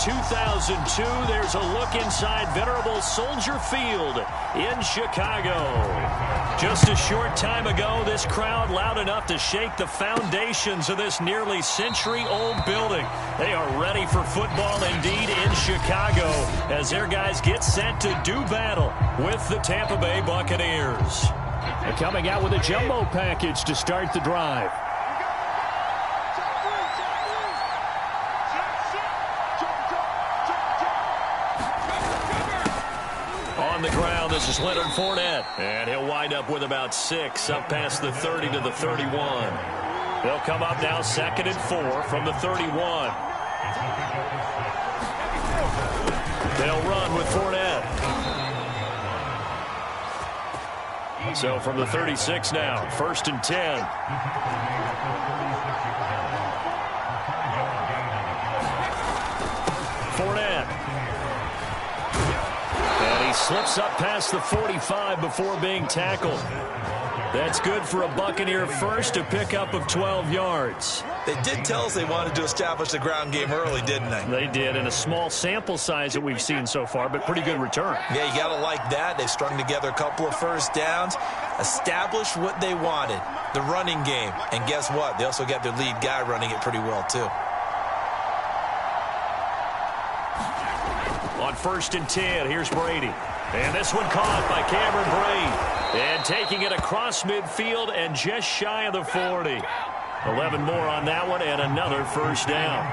2002, there's a look inside venerable Soldier Field in Chicago. Just a short time ago, this crowd loud enough to shake the foundations of this nearly century-old building. They are ready for football indeed in Chicago as their guys get set to do battle with the Tampa Bay Buccaneers. They're coming out with a jumbo package to start the drive. On the ground, this is Leonard Fournette, and he'll wind up with about 6 up past the 30 to the 31. They'll come up now 2nd and 4 from the 31. They'll run with Fournette. So from the 36 now, 1st and 10. Fournette. And he slips up past the 45 before being tackled. That's good for a Buccaneer first, a pickup of 12 yards. They did tell us they wanted to establish the ground game early, didn't they? They did, in a small sample size that we've seen so far, but pretty good return. Yeah, you got to like that. They've strung together a couple of first downs, established what they wanted, the running game. And guess what? They also got their lead guy running it pretty well, too. On 1st and 10, here's Brady. And this one caught by Cameron Brate. And taking it across midfield and just shy of the 40. 11 more on that one and another first down.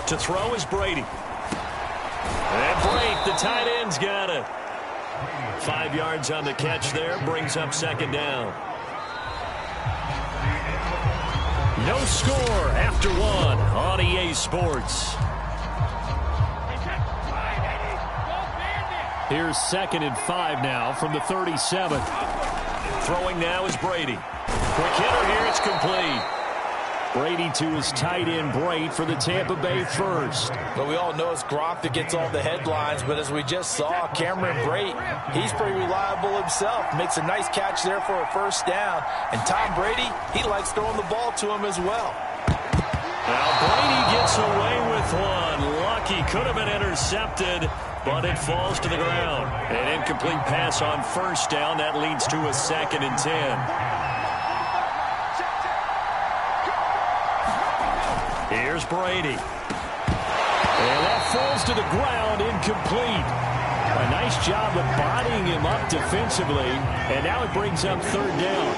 To throw is Brady. And Brate, the tight end's got it. 5 yards on the catch there, brings up 2nd down. No score after 1 on EA Sports. Here's 2nd and 5 now from the 37. Throwing now is Brady. Quick hitter here, it's complete. Brady to his tight end, Brate, for the Tampa Bay first. But we all know it's Gronk that gets all the headlines, but as we just saw, Cameron Brate, he's pretty reliable himself. Makes a nice catch there for a first down. And Tom Brady, he likes throwing the ball to him as well. Now Brady gets away with one. Lucky, could have been intercepted, but it falls to the ground. An incomplete pass on first down. That leads to a 2nd and 10. Here's Brady. And that falls to the ground, incomplete. A nice job of bodying him up defensively, and now it brings up 3rd down.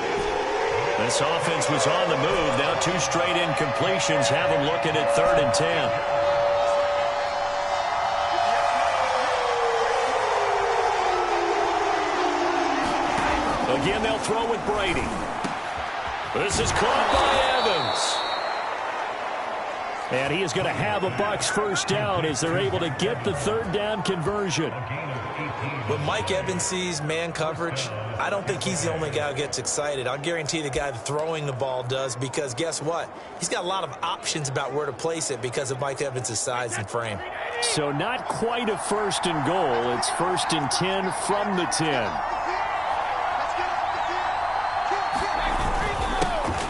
This offense was on the move. Now 2 straight incompletions have them looking at 3rd and 10. Again, they'll throw with Brady. This is caught by Evans. And he is going to have a Bucs first down as they're able to get the 3rd down conversion. When Mike Evans sees man coverage, I don't think he's the only guy who gets excited. I'll guarantee the guy throwing the ball does, because guess what? He's got a lot of options about where to place it because of Mike Evans' size and frame. So not quite a 1st and goal. It's 1st and 10 from the 10.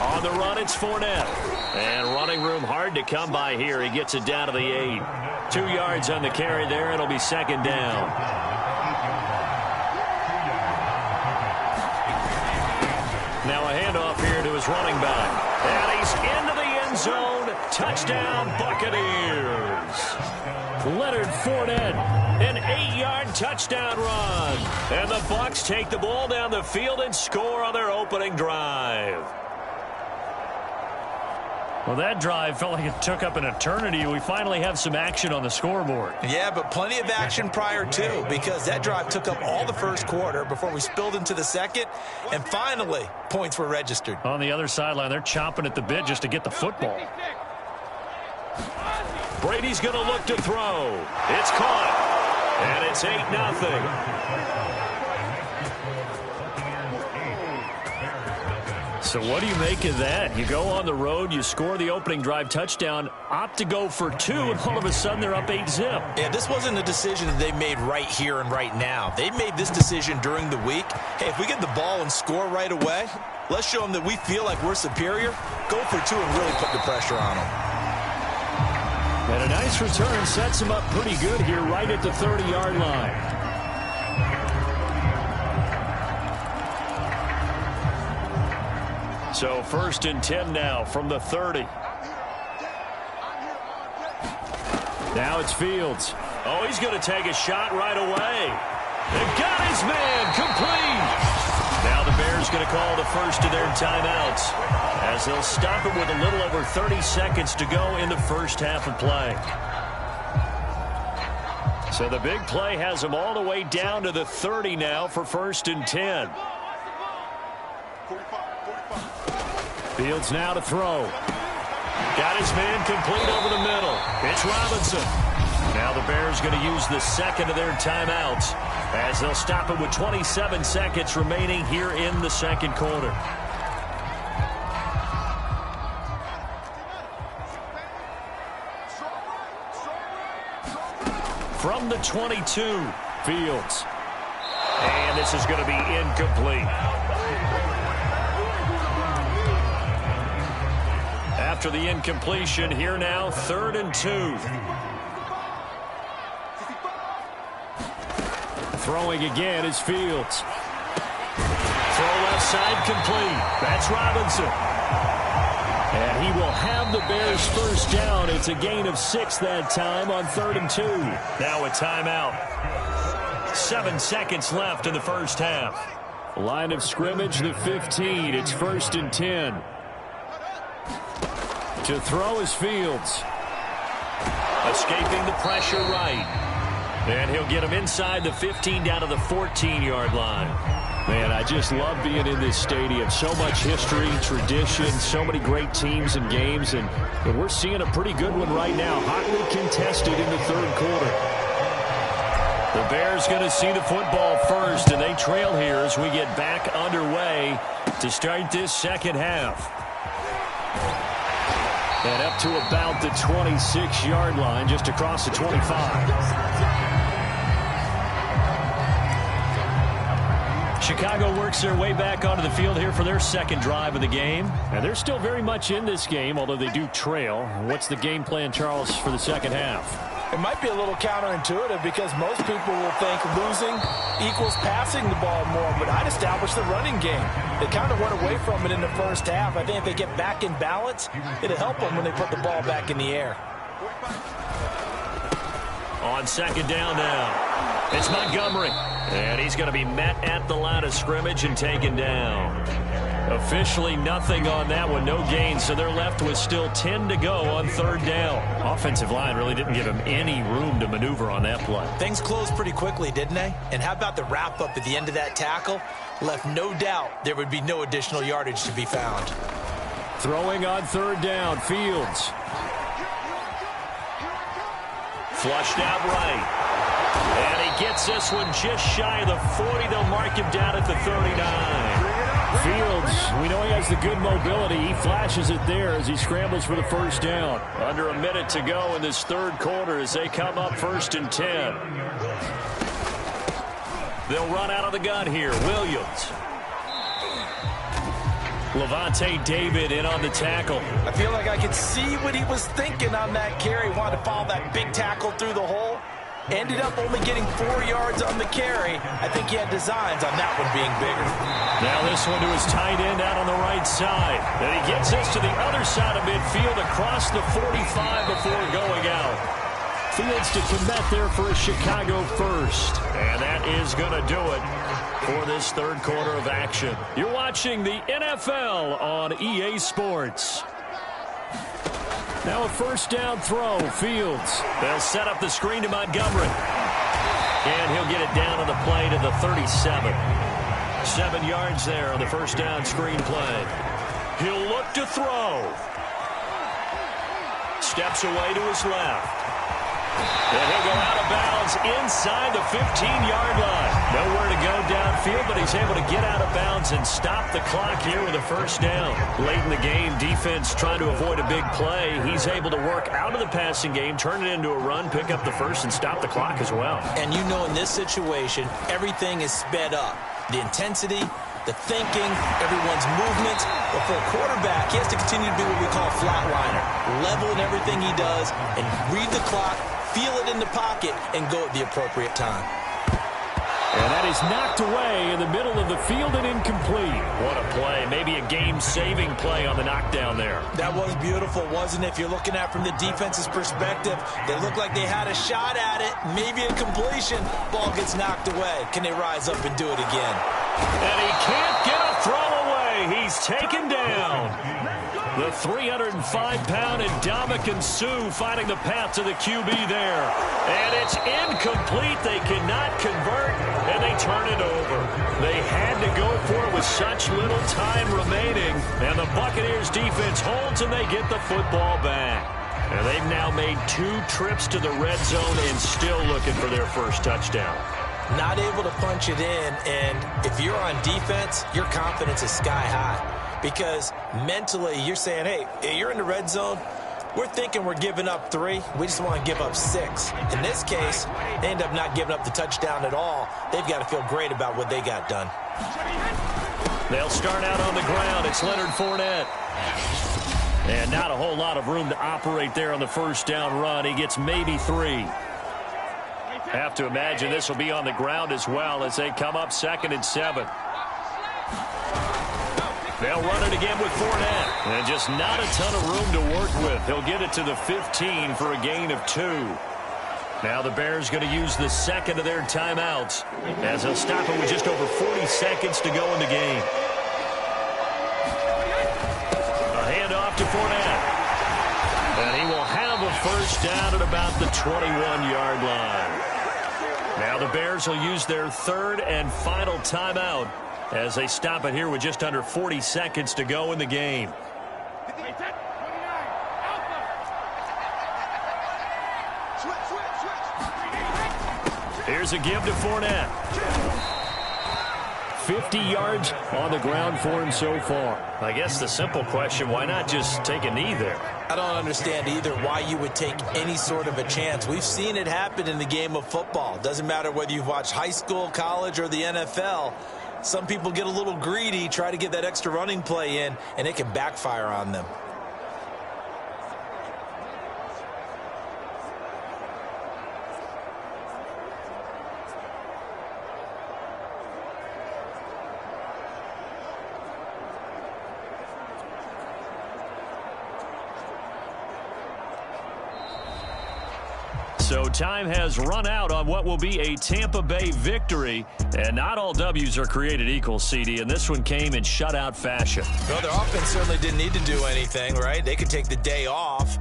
On the run, it's Fournette. And running room hard to come by here. He gets it down to the 8. 2 yards on the carry there. It'll be 2nd down. Now a handoff here to his running back. And he's into the end zone. Touchdown, Buccaneers. Leonard Fournette. An 8-yard touchdown run. And the Bucs take the ball down the field and score on their opening drive. Well, that drive felt like it took up an eternity. We finally have some action on the scoreboard. Yeah, but plenty of action prior to, because that drive took up all the first quarter before we spilled into the second, and finally, points were registered. On the other sideline, they're chomping at the bit just to get the football. Brady's going to look to throw. It's caught, and it's 8-0. So what do you make of that? You go on the road, you score the opening drive touchdown, opt to go for 2, and all of a sudden they're up 8-zip. Yeah, this wasn't a decision that they made right here and right now. They made this decision during the week. Hey, if we get the ball and score right away, let's show them that we feel like we're superior. Go for 2 and really put the pressure on them. And a nice return sets him up pretty good here right at the 30-yard line. So 1st and 10 now from the 30. Now it's Fields. Oh, he's going to take a shot right away. They got his man complete. Now the Bears going to call the first of their timeouts as they'll stop it with a little over 30 seconds to go in the first half of play. So the big play has them all the way down to the 30 now for 1st and 10. Fields now to throw. Got his man complete over the middle. It's Robinson. Now the Bears going to use the second of their timeouts as they'll stop it with 27 seconds remaining here in the second quarter. From the 22, Fields. And this is going to be incomplete. After the incompletion, here now, 3rd and 2. Throwing again is Fields. Throw left side complete. That's Robinson. And he will have the Bears first down. It's a gain of 6 that time on 3rd and 2. Now a timeout. 7 seconds left in the first half. Line of scrimmage, the 15. It's 1st and 10. To throw is Fields. Escaping the pressure right. And he'll get him inside the 15 down to the 14-yard line. Man, I just love being in this stadium. So much history, tradition, so many great teams and games. And we're seeing a pretty good one right now. Hotly contested in the 3rd quarter. The Bears going to see the football first, and they trail here as we get back underway to start this second half. And up to about the 26-yard line, just across the 25. Chicago works their way back onto the field here for their second drive of the game. And they're still very much in this game, although they do trail. What's the game plan, Charles, for the second half? It might be a little counterintuitive because most people will think losing equals passing the ball more, but I'd establish the running game. They kind of went away from it in the first half. I think if they get back in balance, it'll help them when they put the ball back in the air. On second down now, it's Montgomery. And he's going to be met at the line of scrimmage and taken down. Officially nothing on that one, no gain, so they're left with still 10 to go on 3rd down. Offensive line really didn't give him any room to maneuver on that play. Things closed pretty quickly, didn't they? And how about the wrap-up at the end of that tackle? Left no doubt there would be no additional yardage to be found. Throwing on 3rd down, Fields. Flushed out right. And he gets this one just shy of the 40. They'll mark him down at the 39. Fields, we know he has the good mobility. He flashes it there as he scrambles for the first down. Under a minute to go in this 3rd quarter as they come up 1st and 10. They'll run out of the gun here. Williams. Levante David in on the tackle. I feel like I could see what he was thinking on that carry. Wanted to follow that big tackle through the hole. Ended up only getting 4 yards on the carry. I think he had designs on that one being bigger. Now this one to his tight end out on the right side. Then he gets this to the other side of midfield across the 45 before going out. Fields to commit there for a Chicago first. And that is going to do it for this 3rd quarter of action. You're watching the NFL on EA Sports. Now a first down throw, Fields. They'll set up the screen to Montgomery. And he'll get it down on the play to the 37. 7 yards there on the first down screen play. He'll look to throw. Steps away to his left. And he'll go out of bounds inside the 15-yard line. Nowhere to go downfield, but he's able to get out of bounds and stop the clock here with a first down. Late in the game, defense trying to avoid a big play. He's able to work out of the passing game, turn it into a run, pick up the first, and stop the clock as well. And you know in this situation, everything is sped up. The intensity, the thinking, everyone's movements. But for a quarterback, he has to continue to be what we call a flatliner. Level in everything he does and read the clock, feel it in the pocket, and go at the appropriate time. And that is knocked away in the middle of the field and incomplete. What a play. Maybe a game-saving play on the knockdown there. That was beautiful, wasn't it? If you're looking at it from the defense's perspective, they looked like they had a shot at it. Maybe a completion. Ball gets knocked away. Can they rise up and do it again? And he can't get a throw away. He's taken down. The 305-pound Ndamukong Suh finding the path to the QB there. And it's incomplete. They cannot convert, and they turn it over. They had to go for it with such little time remaining. And the Buccaneers defense holds, and they get the football back. And they've now made 2 trips to the red zone and still looking for their first touchdown. Not able to punch it in, and if you're on defense, your confidence is sky high. Because mentally, you're saying, hey, you're in the red zone. We're thinking we're giving up 3. We just want to give up 6. In this case, they end up not giving up the touchdown at all. They've got to feel great about what they got done. They'll start out on the ground. It's Leonard Fournette. And not a whole lot of room to operate there on the first down run. He gets maybe 3. Have to imagine this will be on the ground as well as they come up 2nd and 7. They'll run it again with Fournette. And just not a ton of room to work with. He'll get it to the 15 for a gain of 2. Now the Bears going to use the second of their timeouts as they'll stop it with just over 40 seconds to go in the game. A handoff to Fournette. And he will have a first down at about the 21-yard line. Now the Bears will use their 3rd and final timeout as they stop it here with just under 40 seconds to go in the game. Here's a give to Fournette. 50 yards on the ground for him so far. I guess the simple question, why not just take a knee there? I don't understand either why you would take any sort of a chance. We've seen it happen in the game of football. Doesn't matter whether you've watched high school, college, or the NFL. Some people get a little greedy, try to get that extra running play in, and it can backfire on them. So time has run out on what will be a Tampa Bay victory. And not all W's are created equal, CD, and this one came in shutout fashion. Well, their offense certainly didn't need to do anything, right? They could take the day off.